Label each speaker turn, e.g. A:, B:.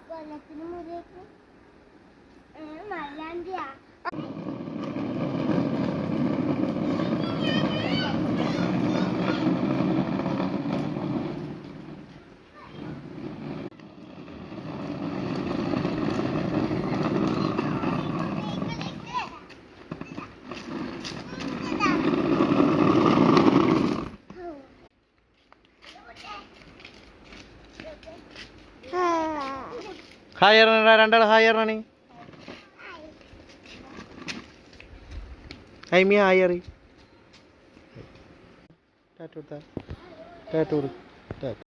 A: കൊല്ലത്തിന് മുറിയേക്ക് മല്ലാണ്ടിയാ
B: ഹായ് പറഞ്ഞ രണ്ടാൾ ഹായ് പറഞ്ഞാണ് ഐമി ഹായ് അറി ടാറ്റു ടാറ്റു